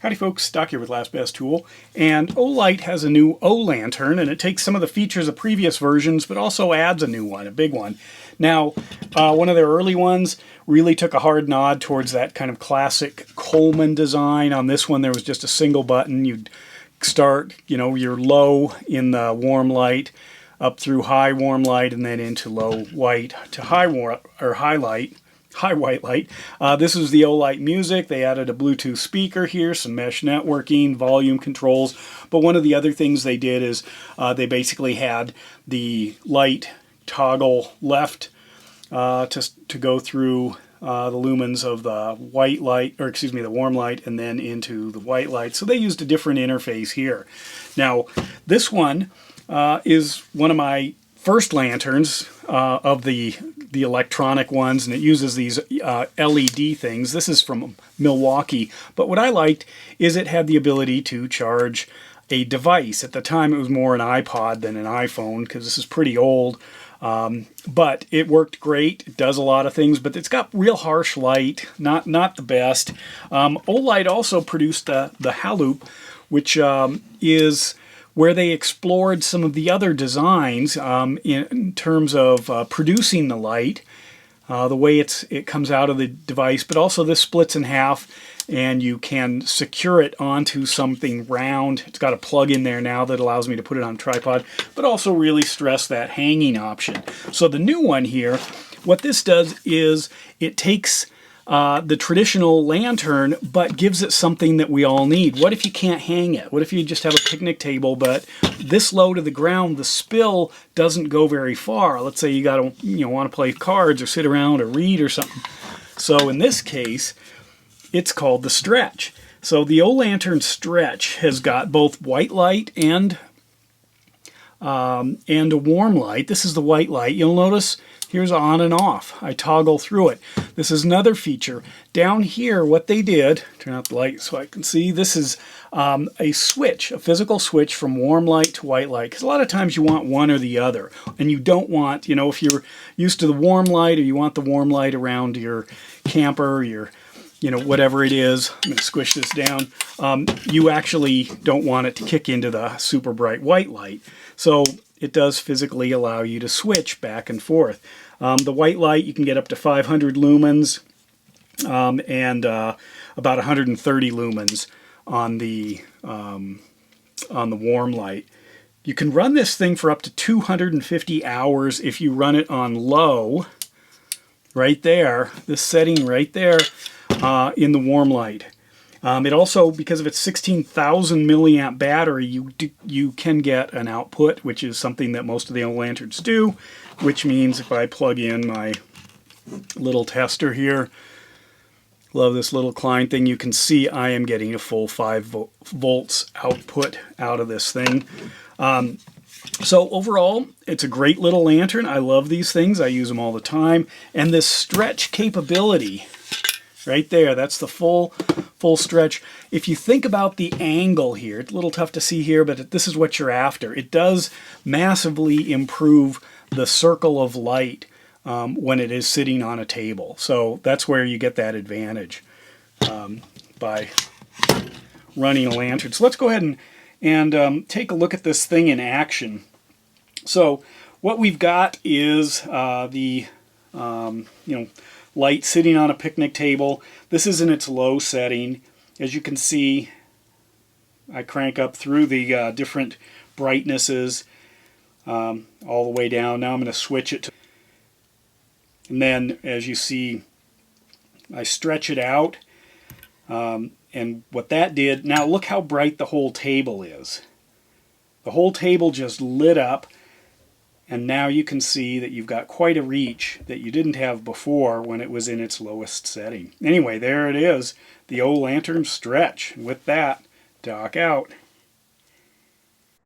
Howdy folks, Doc here with Last Best Tool, and Olight has a new O-Lantern, and it takes some of the features of previous versions, but also adds a new one, a big one. Now, one of their early ones really took a hard nod towards that kind of classic Coleman design. On this one, there was just a single button. You'd start, your low in the warm light, up through high warm light, and then into low white to high white light. This is the Olight Music. They added a Bluetooth speaker here, some mesh networking, volume controls. But one of the other things they did is they basically had the light toggle left to go through the lumens of the white light, or excuse me, the warm light, and then into the white light. So they used a different interface here. Now, this one is one of my first lanterns of the electronic ones, and it uses these LED things. This is from Milwaukee, but what I liked is it had the ability to charge a device. At the time it was more an iPod than an iPhone, because this is pretty old, but it worked great. It does a lot of things, but it's got real harsh light, not the best. Olight also produced the Haloop, which is where they explored some of the other designs in terms of producing the light, the way it comes out of the device, but also this splits in half and you can secure it onto something round. It's got a plug in there now that allows me to put it on a tripod, but also really stress that hanging option. So the new one here, what this does is it takes the traditional lantern, but gives it something that we all need. What if you can't hang it? What if you just have a picnic table, but this low to the ground, the spill doesn't go very far? Let's say you got to, want to play cards or sit around or read or something. So in this case, it's called the Stretch. So the O-Lantern Stretch has got both white light and a warm light. This is the white light. You'll notice here's on and off. I toggle through it. This is another feature. Down here, what they did, turn out the light so I can see, this is a switch, a physical switch from warm light to white light. Because a lot of times you want one or the other. And you don't want, if you're used to the warm light or you want the warm light around your camper, your whatever it is, I'm going to squish this down, you actually don't want it to kick into the super bright white light. So it does physically allow you to switch back and forth. The white light, you can get up to 500 lumens and about 130 lumens on the warm light. You can run this thing for up to 250 hours if you run it on low, right there, this setting right there, in the warm light. It also, because of its 16,000 milliamp battery, you can get an output, which is something that most of the O-Lanterns do, which means if I plug in my little tester here, love this little Klein thing, you can see I am getting a full 5 volts output out of this thing. So overall, it's a great little lantern. I love these things. I use them all the time. And this stretch capability right there, that's the full stretch. If you think about the angle here, it's a little tough to see here, but this is what you're after. It does massively improve the circle of light when it is sitting on a table. So that's where you get that advantage by running a lantern. So let's go ahead and take a look at this thing in action. So what we've got is the light sitting on a picnic table. This is in its low setting. As you can see, I crank up through the different brightnesses all the way down. Now I'm going to switch it to, and then as you see, I stretch it out, and what that did, now look how bright the whole table is. The whole table just lit up. And now you can see that you've got quite a reach that you didn't have before when it was in its lowest setting. Anyway, there it is, the O-Lantern Stretch. With that, Doc out.